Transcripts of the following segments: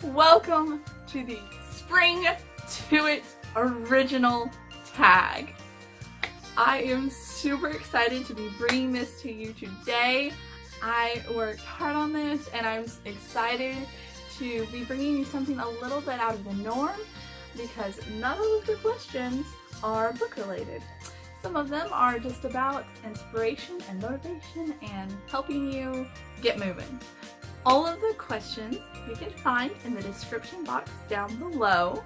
Welcome to the Spring to It original tag. I am super excited to be bringing this to you today. I worked hard on this and I'm excited to be bringing you something a little bit out of the norm because none of the questions are book related. Some of them are just about inspiration and motivation and helping you get moving. All of the questions you can find in the description box down below,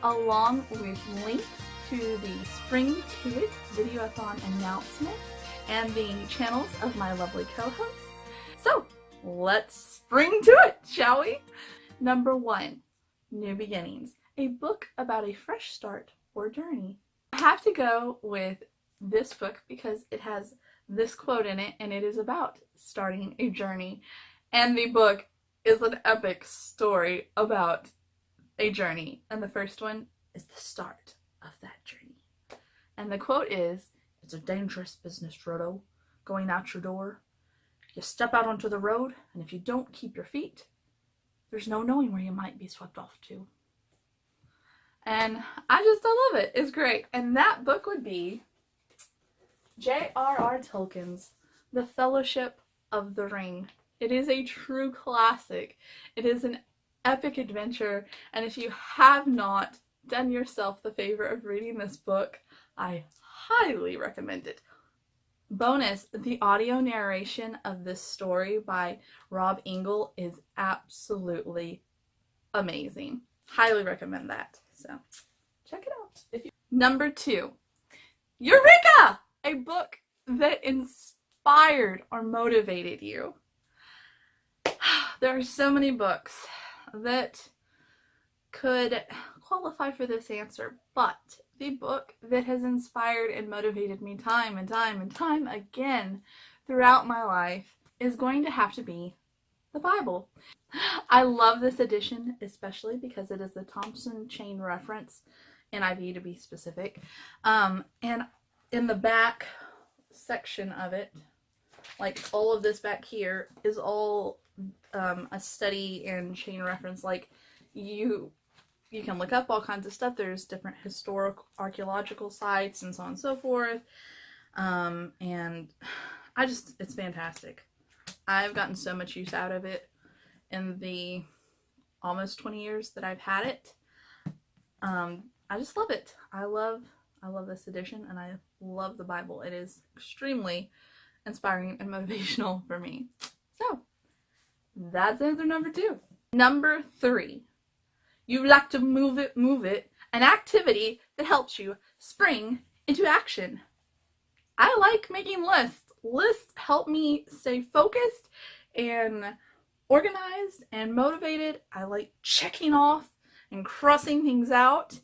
along with links to the Spring to It Videoathon announcement and the channels of my lovely co-hosts. So let's spring to it, shall we? Number 1, New Beginnings, a book about a fresh start or journey. I have to go with this book because it has this quote in it and it is about starting a journey. And the book is an epic story about a journey. And the first one is the start of that journey. And the quote is, "It's a dangerous business, Frodo, going out your door. You step out onto the road, and if you don't keep your feet, there's no knowing where you might be swept off to." And I love it. It's great. And that book would be J.R.R. Tolkien's The Fellowship of the Ring. It is a true classic. It is an epic adventure, and if you have not done yourself the favor of reading this book, I highly recommend it. Bonus, the audio narration of this story by Rob Engel is absolutely amazing. Highly recommend that. So check it out. Number 2, Eureka! A book that inspired or motivated you. There are so many books that could qualify for this answer, but the book that has inspired and motivated me time and time again throughout my life is going to have to be the Bible. I love this edition, especially because it is the Thompson Chain Reference, NIV to be specific, and in the back section of it, like all of this back here is all a study and chain reference. Like you can look up all kinds of stuff. There's different historical archaeological sites and so on and so forth, and it's fantastic. I've gotten so much use out of it in the almost 20 years that I've had it. I just love it. I love this edition, and I love the Bible. It is extremely inspiring and motivational for me. So that's answer number 2. Number 3, you like to move it, an activity that helps you spring into action. I like making lists. Lists help me stay focused and organized and motivated. I like checking off and crossing things out.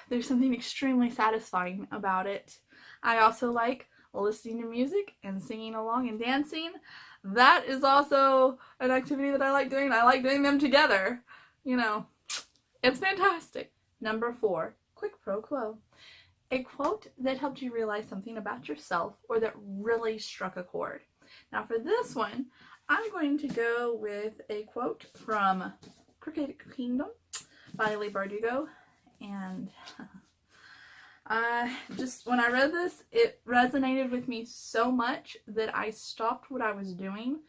There's something extremely satisfying about it. I also like listening to music and singing along and dancing. That is also an activity that I like doing. I like doing them together. You know, it's fantastic. Number 4, Quid Pro Quo. A quote that helped you realize something about yourself or that really struck a chord. Now for this one, I'm going to go with a quote from Crooked Kingdom by Leigh Bardugo. And when I read this, it resonated with me so much that I stopped what I was doing,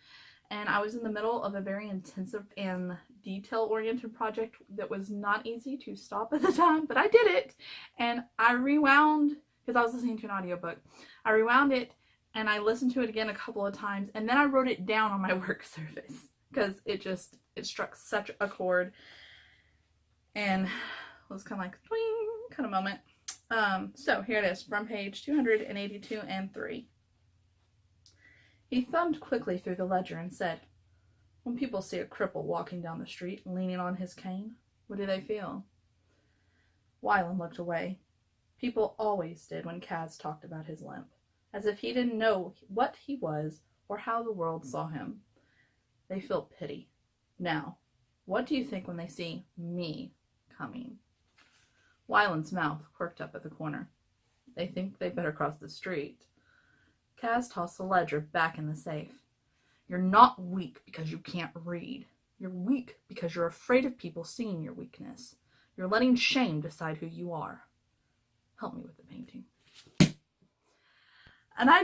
and I was in the middle of a very intensive and detail-oriented project that was not easy to stop at the time, but I did it, and I rewound, because I was listening to an audiobook. I rewound it, and I listened to it again a couple of times, and then I wrote it down on my work surface, because it struck such a chord, and it was kind of like, twing, kind of moment. So here it is from page 282 and 3. He thumbed quickly through the ledger and said, "When people see a cripple walking down the street leaning on his cane, what do they feel?" Wyland looked away. People always did when Kaz talked about his limp, as if he didn't know what he was or how the world saw him. They feel pity. Now, what do you think when they see me coming? Wyland's mouth quirked up at the corner. They think they better cross the street. Kaz tossed the ledger back in the safe. You're not weak because you can't read. You're weak because you're afraid of people seeing your weakness. You're letting shame decide who you are. Help me with the painting. And I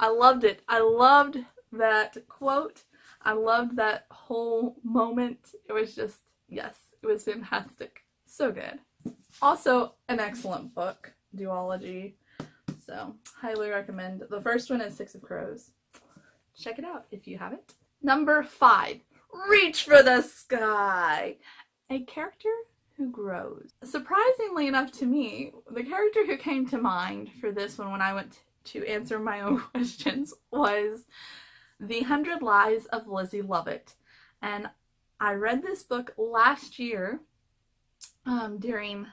loved it. I loved that quote. I loved that whole moment. It was just, yes, it was fantastic. So good. Also, an excellent book, duology. So, highly recommend. The first one is Six of Crows. Check it out if you haven't. Number 5, Reach for the Sky. A character who grows. Surprisingly enough to me, the character who came to mind for this one when I went to answer my own questions was The 100 Lies of Lizzie Lovett. And I read this book last year during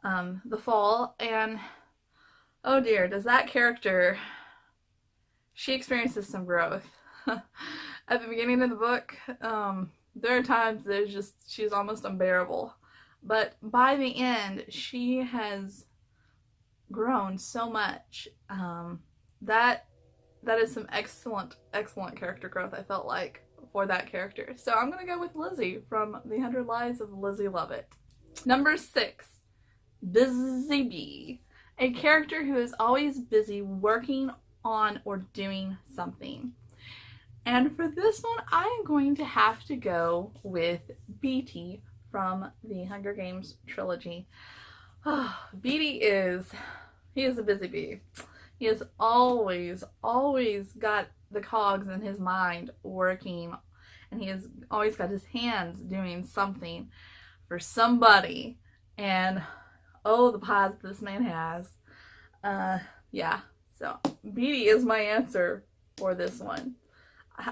the fall, and oh dear, does that character, she experiences some growth. At the beginning of the book, there are times she's almost unbearable. But by the end, she has grown so much. That is some excellent character growth, I felt like, for that character. So I'm going to go with Lizzie from The 100 Lies of Lizzie Lovett. Number 6, Busy Bee. A character who is always busy working on or doing something. And for this one, I am going to have to go with Beatty from the Hunger Games trilogy. Beatty he is a busy bee. He has always got the cogs in his mind working, and he has always got his hands doing something for somebody. And oh, the pies this man has. Yeah, so Beatty is my answer for this one.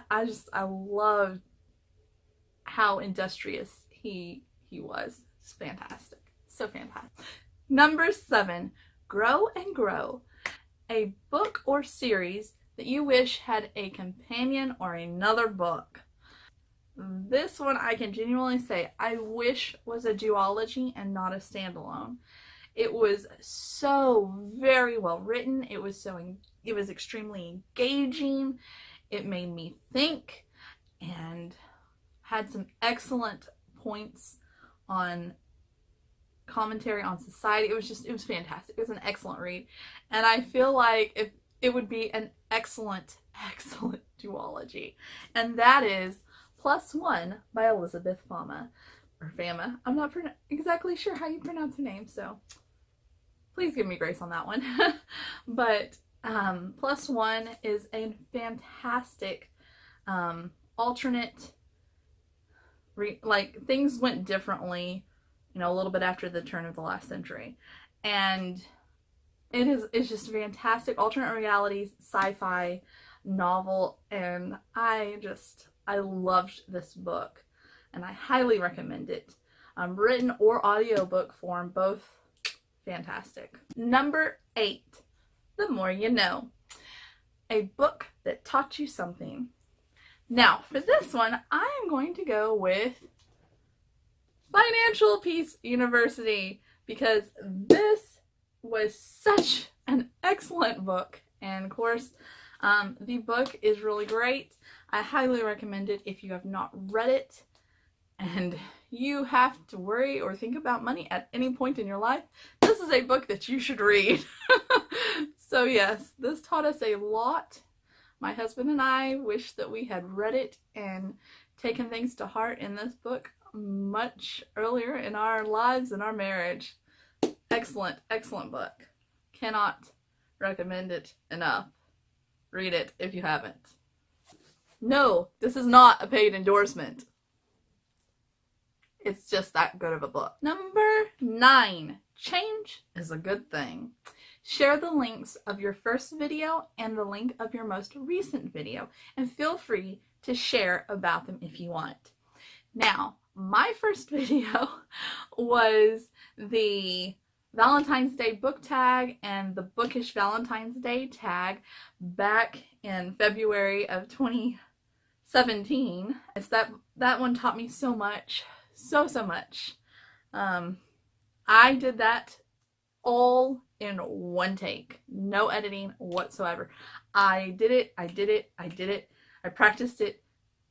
I loved how industrious he was. It's fantastic. So fantastic. Number 7, Grow and Grow. A book or series that you wish had a companion or another book. This one I can genuinely say I wish was a duology and not a standalone. It was so very well written. It was extremely engaging. It made me think and had some excellent points on commentary on society. It was fantastic. It was an excellent read. And I feel like it would be an excellent duology. And that is +1 by Elizabeth Fama. Or Fama. I'm not exactly sure how you pronounce her name, so please give me grace on that one. But +1 is a fantastic alternate, like things went differently, a little bit after the turn of the last century, and it's just fantastic alternate realities sci-fi novel, and I loved this book, and I highly recommend it. Written or audiobook form, both fantastic. Number 8, The More You Know. A book that taught you something. Now, for this one, I am going to go with Financial Peace University, because this was such an excellent book. And of course, the book is really great. I highly recommend it if you have not read it and you have to worry or think about money at any point in your life. This is a book that you should read. So yes, this taught us a lot. My husband and I wish that we had read it and taken things to heart in this book much earlier in our lives and our marriage. Excellent book. Cannot recommend it enough. Read it if you haven't. No, this is not a paid endorsement. It's just that good of a book. Number 9, Change is a Good Thing. Share the links of your first video and the link of your most recent video, and feel free to share about them if you want. Now, my first video was the Valentine's Day book tag and the Bookish Valentine's Day tag back in February of 2017. It's that one taught me so much. So much. I did that all in one take. No editing whatsoever. I did it. I practiced it.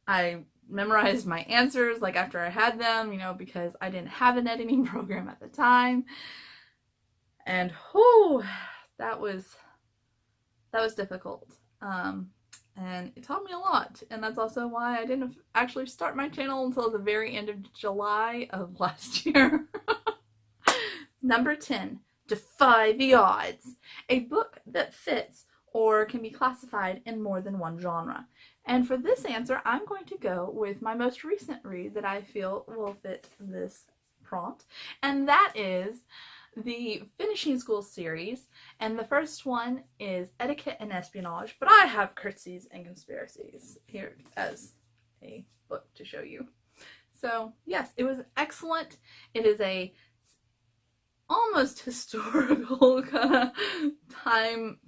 I memorized my answers like after I had them, you know, because I didn't have an editing program at the time. And that was difficult. And it taught me a lot. And that's also why I didn't actually start my channel until the very end of July of last year. Number 10, Defy the Odds. A book that fits or can be classified in more than one genre. And for this answer, I'm going to go with my most recent read that I feel will fit this prompt. And that is the Finishing School series, and the first one is Etiquette and Espionage, but I have Curtsies and Conspiracies here as a book to show you. So yes, it was excellent. It is a almost historical kind of timeline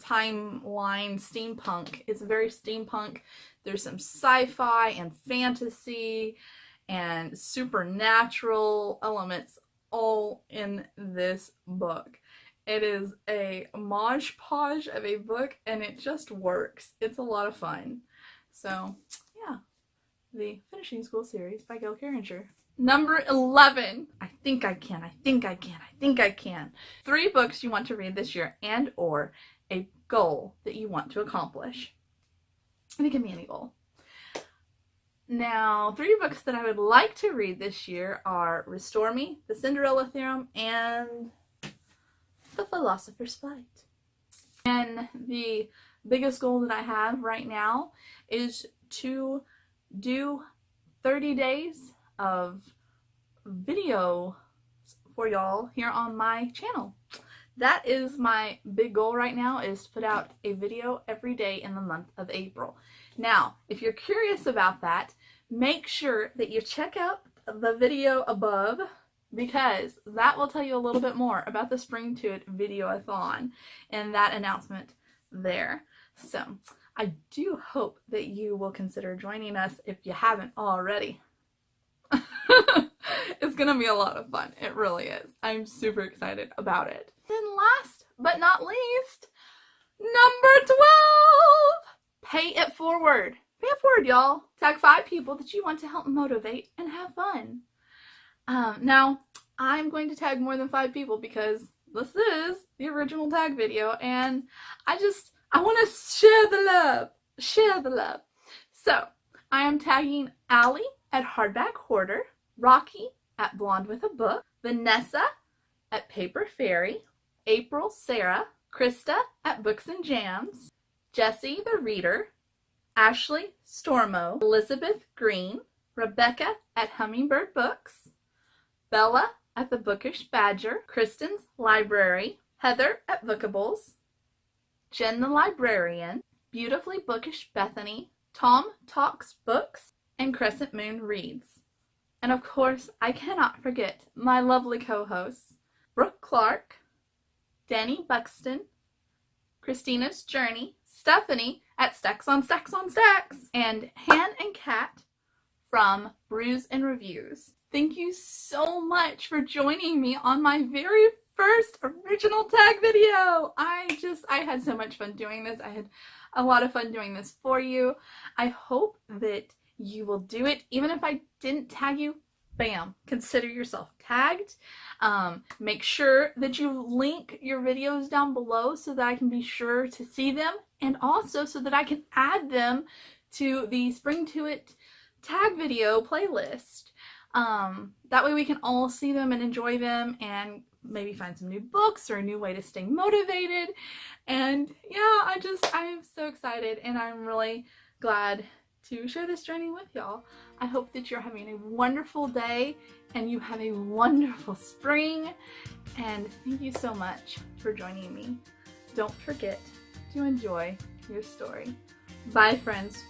steampunk. It's very steampunk. There's some sci-fi and fantasy and supernatural elements all in this book. It is a mosh podge of a book, and it just works. It's a lot of fun. So yeah, the Finishing School series by Gail Carringer. Number 11, I think I can. 3 books you want to read this year and or a goal that you want to accomplish. And it can be any goal. Now, 3 books that I would like to read this year are Restore Me, The Cinderella Theorem, and The Philosopher's Flight. And the biggest goal that I have right now is to do 30 days of video for y'all here on my channel. That is my big goal right now, is to put out a video every day in the month of April. Now, if you're curious about that, make sure that you check out the video above, because that will tell you a little bit more about the Spring to It Videoathon and that announcement there. So, I do hope that you will consider joining us if you haven't already. It's gonna be a lot of fun. It really is. I'm super excited about it. Then last but not least, number 12! Pay it forward. Pay it forward, y'all. Tag 5 people that you want to help motivate and have fun. Now, I'm going to tag more than 5 people because this is the original tag video, and I want to share the love. Share the love. So, I am tagging Allie at Hardback Hoarder, Rocky at Blonde with a Book, Vanessa at Paper Fairy, April Sarah, Krista at Books and Jams, Jessie the Reader, Ashley Stormo, Elizabeth Green, Rebecca at Hummingbird Books, Bella at The Bookish Badger, Kristen's Library, Heather at Bookables, Jen the Librarian, Beautifully Bookish Bethany, Tom Talks Books, and Crescent Moon Reads. And of course, I cannot forget my lovely co-hosts, Brooke Clark, Danny Buxton, Christina's Journey, Stephanie at Stacks on Stacks on Stacks, and Han and Kat from Brews and Reviews. Thank you so much for joining me on my very first original tag video. I had so much fun doing this. I had a lot of fun doing this for you. I hope that you will do it. Even if I didn't tag you, bam, consider yourself tagged. Make sure that you link your videos down below so that I can be sure to see them, and also so that I can add them to the Spring to It tag video playlist. That way we can all see them and enjoy them and maybe find some new books or a new way to stay motivated. And yeah, I am so excited, and I'm really glad to share this journey with y'all. I hope that you're having a wonderful day and you have a wonderful spring, and thank you so much for joining me. Don't forget to enjoy your story. Bye, friends.